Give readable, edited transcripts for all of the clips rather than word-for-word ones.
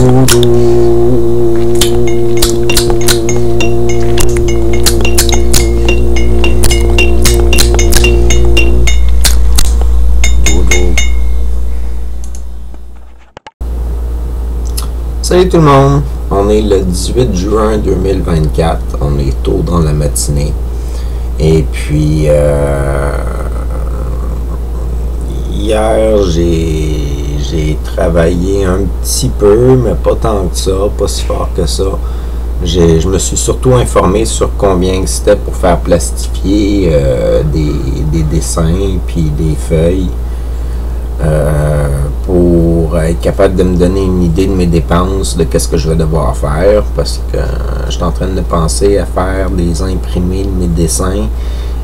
Salut tout le monde, on est le 18 juin 2024, on est tôt dans la matinée et puis hier j'ai travaillé un petit peu mais pas tant que ça, pas si fort que ça. Je me suis surtout informé sur combien c'était pour faire plastifier des dessins puis des feuilles. Pour être capable de me donner une idée de mes dépenses, de qu'est-ce que je vais devoir faire, parce que je suis en train de penser à faire des imprimés de mes dessins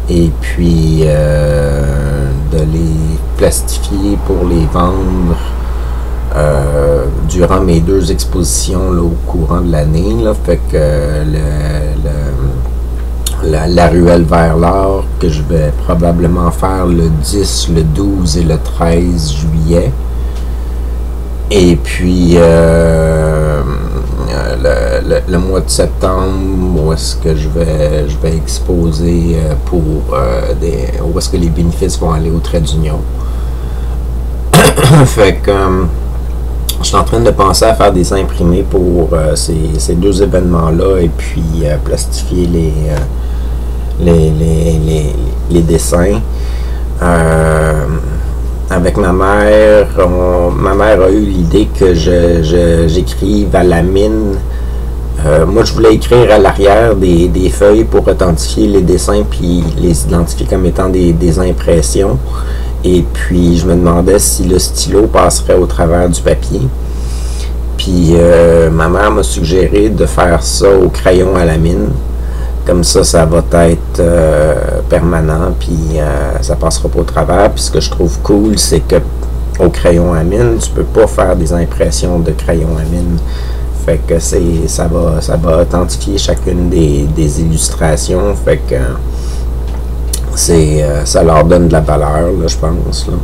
et puis de les plastifier pour les vendre durant mes 2 expositions là, au courant de l'année. Fait que la ruelle vers l'or que je vais probablement faire le 10, le 12 et le 13 juillet. Et puis le mois de septembre, où est-ce que je vais exposer où est-ce que les bénéfices vont aller au trait d'union. Fait que je suis en train de penser à faire des imprimés pour ces 2 événements-là et puis plastifier les dessins. Avec ma mère, ma mère a eu l'idée que j'écrive à la mine. Moi, je voulais écrire à l'arrière des feuilles pour authentifier les dessins puis les identifier comme étant des impressions. Et puis, je me demandais si le stylo passerait au travers du papier. Puis, ma mère m'a suggéré de faire ça au crayon à la mine. Comme ça va être permanent, puis ça passera pas au travers. Puis ce que je trouve cool, c'est que au crayon à mine, tu peux pas faire des impressions de crayon à mine. Fait que ça va authentifier chacune des illustrations. Fait que ça leur donne de la valeur, là, je pense. Là.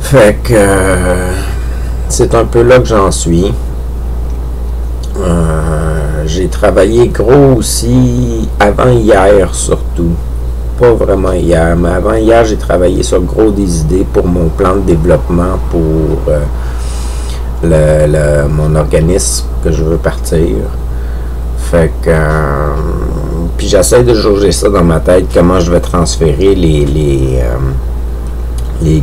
Fait que c'est un peu là que j'en suis. J'ai travaillé gros aussi avant hier surtout. Pas vraiment hier, mais avant hier, j'ai travaillé sur gros des idées pour mon plan de développement pour mon organisme que je veux partir. Fait que puis j'essaie de jauger ça dans ma tête, comment je vais transférer les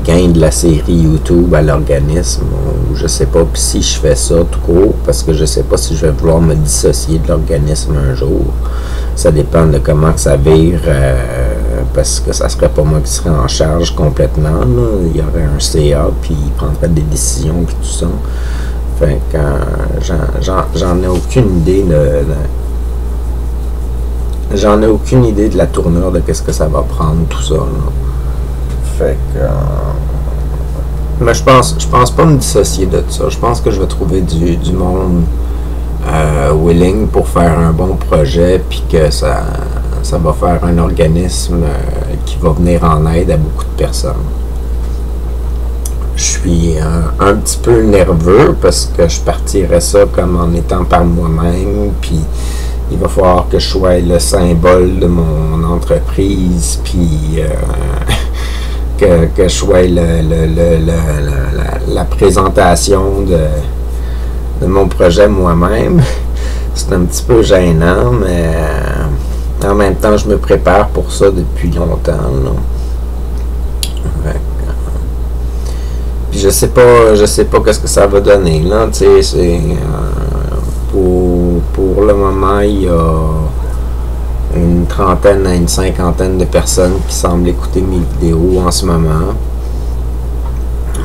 gains de la série YouTube à l'organisme, ou je sais pas, puis si je fais ça tout court, parce que je sais pas si je vais vouloir me dissocier de l'organisme un jour. Ça dépend de comment ça vire, parce que ça serait pas moi qui serais en charge complètement, là. Il y aurait un CA, puis il prendrait des décisions, puis tout ça. Fait que j'en ai aucune idée j'en ai aucune idée de la tournure de qu'est-ce que ça va prendre, tout ça, là. Fait que, mais je pense pas me dissocier de ça. Je pense que je vais trouver du monde willing pour faire un bon projet, puis que ça va faire un organisme qui va venir en aide à beaucoup de personnes. Je suis un petit peu nerveux parce que je partirais ça comme en étant par moi-même, puis il va falloir que je sois le symbole de mon entreprise, puis que je sois la présentation de mon projet moi-même. C'est un petit peu gênant, mais en même temps, je me prépare pour ça depuis longtemps. Puis je sais pas qu'est-ce que ça va donner. Là, tu sais, c'est pour le moment, il y a une trentaine à une cinquantaine de personnes qui semblent écouter mes vidéos en ce moment.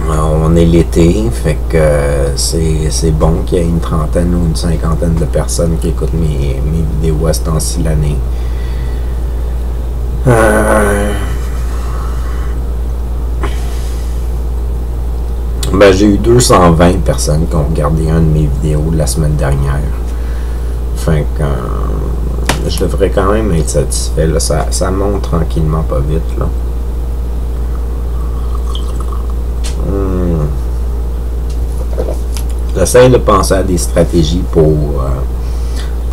On est l'été, fait que c'est bon qu'il y ait une trentaine ou une cinquantaine de personnes qui écoutent mes vidéos à ce temps-ci de l'année. Ben, j'ai eu 220 personnes qui ont regardé un de mes vidéos de la semaine dernière. Fait que je devrais quand même être satisfait. Là. Ça monte tranquillement, pas vite. Là. j'essaie de penser à des stratégies pour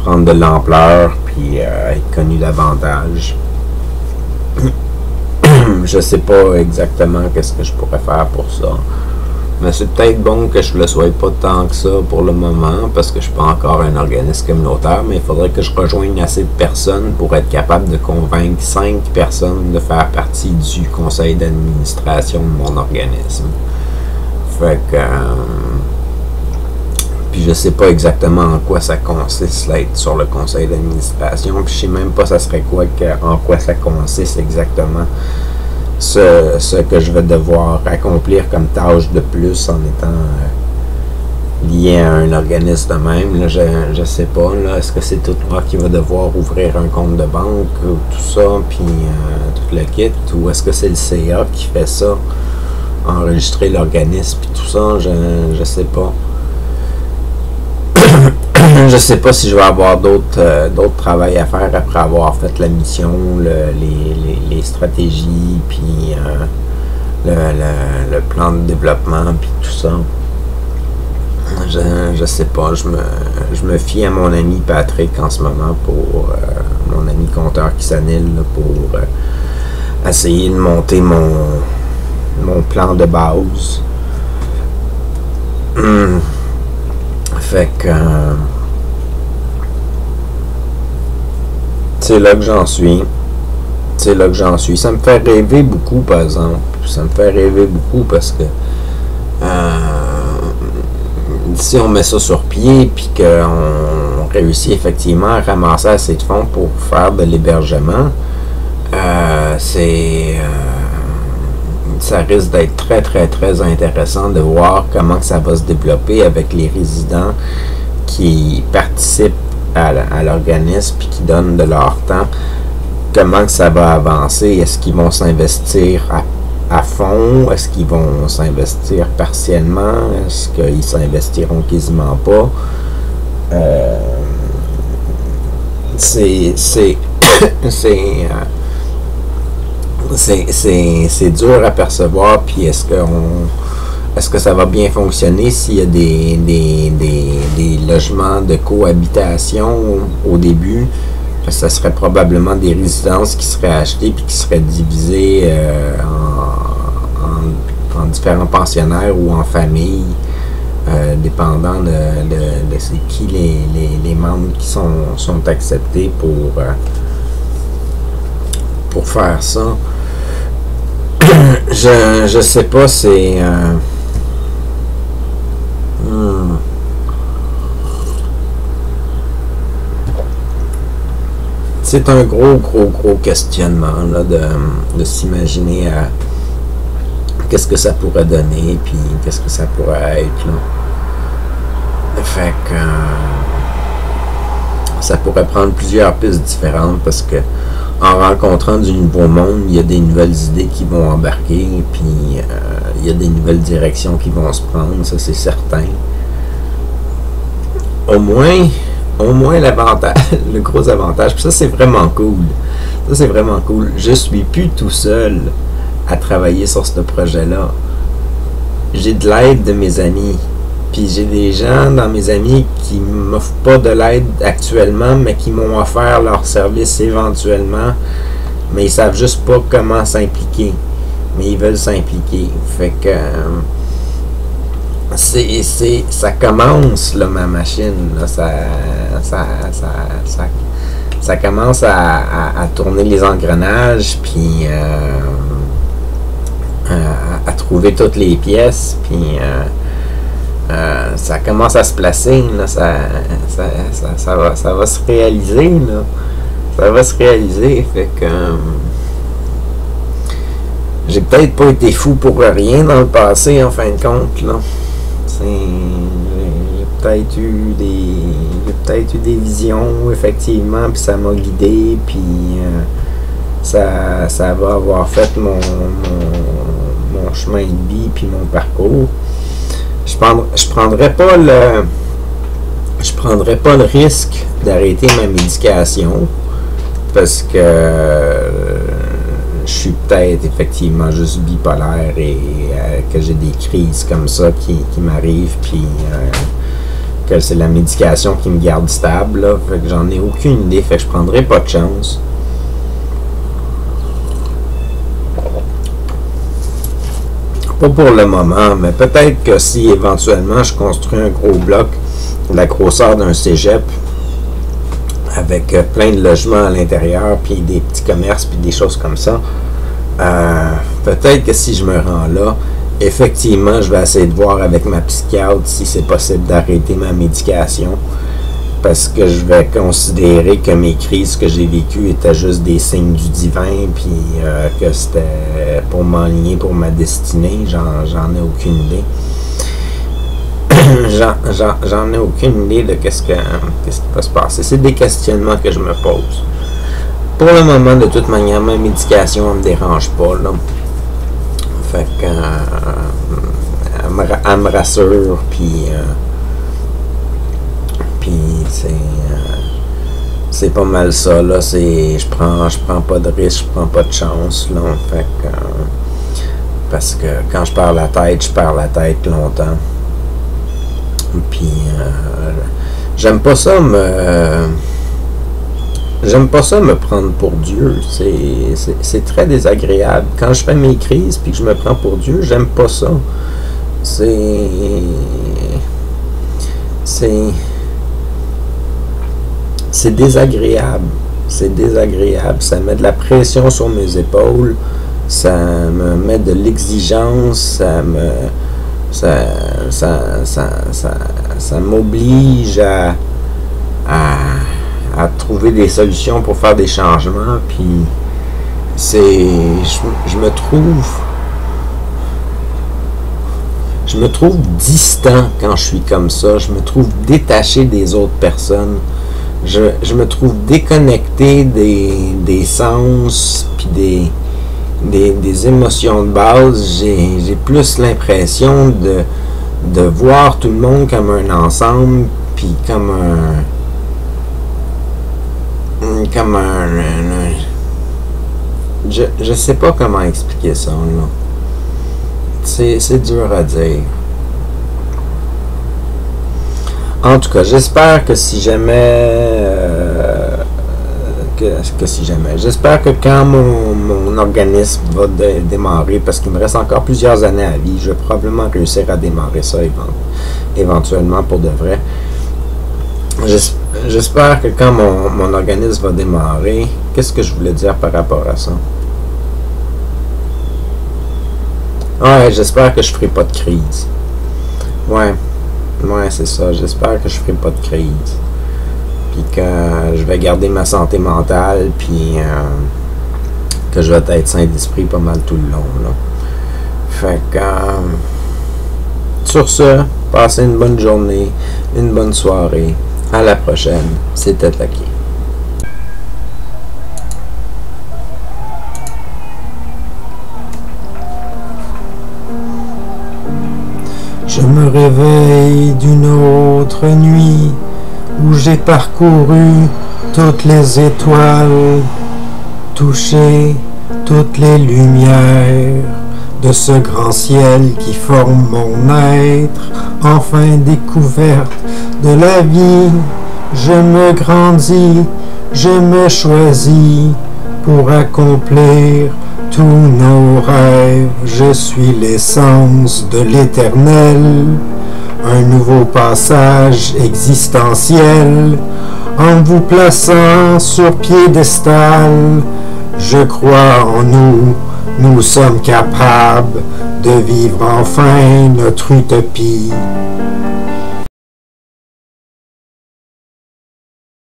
prendre de l'ampleur puis être connu davantage. Je sais pas exactement qu'est-ce que je pourrais faire pour ça. Mais c'est peut-être bon que je ne le sois pas tant que ça pour le moment, parce que je ne suis pas encore un organisme communautaire, mais il faudrait que je rejoigne assez de personnes pour être capable de convaincre 5 personnes de faire partie du conseil d'administration de mon organisme. Fait que... puis je sais pas exactement en quoi ça consiste d'être sur le conseil d'administration, puis je sais même pas ça serait quoi en quoi ça consiste exactement. Ce que je vais devoir accomplir comme tâche de plus en étant lié à un organisme de même. Là, je sais pas. Est-ce que c'est tout moi qui va devoir ouvrir un compte de banque ou tout ça, puis tout le kit, ou est-ce que c'est le CA qui fait ça, enregistrer l'organisme puis tout ça, je sais pas. Je sais pas si je vais avoir d'autres travail à faire après avoir fait la mission, les stratégies, puis le plan de développement, puis tout ça. Je sais pas. Je me fie à mon ami Patrick en ce moment pour mon ami compteur qui s'annule pour essayer de monter mon plan de base. Fait que c'est là que j'en suis. C'est là que j'en suis. Ça me fait rêver beaucoup, par exemple. Ça me fait rêver beaucoup parce que si on met ça sur pied puis qu'on réussit effectivement à ramasser assez de fonds pour faire de l'hébergement, ça risque d'être très très très intéressant de voir comment ça va se développer avec les résidents qui participent à l'organisme et qui donnent de leur temps. Comment ça va avancer? Est-ce qu'ils vont s'investir à fond? Est-ce qu'ils vont s'investir partiellement? Est-ce qu'ils s'investiront quasiment pas? C'est dur à percevoir, puis est-ce que ça va bien fonctionner s'il y a des logements de cohabitation au début? Ça serait probablement des résidences qui seraient achetées puis qui seraient divisées en différents pensionnaires ou en familles, dépendant de c'est qui les membres qui sont acceptés pour faire ça. Je sais pas, c'est c'est un gros questionnement là, de s'imaginer à qu'est-ce que ça pourrait donner, puis qu'est-ce que ça pourrait être là. Fait que ça pourrait prendre plusieurs pistes différentes parce que en rencontrant du nouveau monde, il y a des nouvelles idées qui vont embarquer, puis il y a des nouvelles directions qui vont se prendre, ça c'est certain. Au moins l'avantage, le gros avantage, puis ça c'est vraiment cool. Ça c'est vraiment cool. Je suis plus tout seul à travailler sur ce projet-là. J'ai de l'aide de mes amis. Puis j'ai des gens dans mes amis qui m'offrent pas de l'aide actuellement, mais qui m'ont offert leur service éventuellement. Mais ils savent juste pas comment s'impliquer. Mais ils veulent s'impliquer. Fait que ça commence là, ma machine. Là, ça commence à tourner les engrenages, puis à trouver toutes les pièces, puis ça commence à se placer, là, ça va se réaliser, là. Ça va se réaliser, fait que j'ai peut-être pas été fou pour rien dans le passé, en fin de compte, là. J'ai peut-être eu des visions, effectivement, puis ça m'a guidé, puis ça va avoir fait mon chemin de vie, puis mon parcours. Je prendrais pas le risque d'arrêter ma médication parce que je suis peut-être effectivement juste bipolaire et que j'ai des crises comme ça qui m'arrivent, puis que c'est la médication qui me garde stable, là. Fait que j'en ai aucune idée, fait que je prendrai pas de chance. Pas pour le moment, mais peut-être que si éventuellement je construis un gros bloc de la grosseur d'un cégep, avec plein de logements à l'intérieur, puis des petits commerces, puis des choses comme ça. Peut-être que si je me rends là, effectivement, je vais essayer de voir avec ma psychiatre si c'est possible d'arrêter ma médication, parce que je vais considérer que mes crises que j'ai vécues étaient juste des signes du divin, puis que c'était pour m'enligner pour ma destinée. J'en ai aucune idée. J'en ai aucune idée de qu'est-ce qui va se passer. C'est des questionnements que je me pose. Pour le moment, de toute manière, ma médication ne me dérange pas, là. Fait que elle me rassure, puis c'est pas mal ça, là. Je prends pas de risque, je prends pas de chance, là. Fait que parce que quand je perds la tête longtemps. Puis j'aime pas ça me prendre pour Dieu. C'est très désagréable. Quand je fais mes crises puis que je me prends pour Dieu, j'aime pas ça. C'est désagréable. C'est désagréable. Ça met de la pression sur mes épaules. Ça me met de l'exigence. Ça m'oblige à trouver des solutions pour faire des changements, puis je me trouve distant quand je suis comme ça, je me trouve détaché des autres personnes, je me trouve déconnecté des sens, puis des émotions de base. J'ai plus l'impression de voir tout le monde comme un ensemble, puis comme je sais pas comment expliquer ça, là. C'est dur à dire. En tout cas, j'espère que si jamais j'espère que quand mon organisme va démarrer, parce qu'il me reste encore plusieurs années à vie, je vais probablement réussir à démarrer ça éventuellement pour de vrai. J'espère que quand mon organisme va démarrer, qu'est-ce que je voulais dire par rapport à ça? Ouais, j'espère que je ferai pas de crise. Ouais, c'est ça. J'espère que je ferai pas de crise. Puis que je vais garder ma santé mentale, puis que je vais être sain d'esprit pas mal tout le long, là. Fait que sur ce, passez une bonne journée, une bonne soirée. À la prochaine. C'était Taki. Je me réveille d'une autre nuit où j'ai parcouru toutes les étoiles, touché toutes les lumières de ce grand ciel qui forme mon être, enfin découverte de la vie. Je me grandis, je me choisis pour accomplir tous nos rêves. Je suis l'essence de l'éternel, un nouveau passage existentiel. En vous plaçant sur piédestal, je crois en nous, nous sommes capables de vivre enfin notre utopie.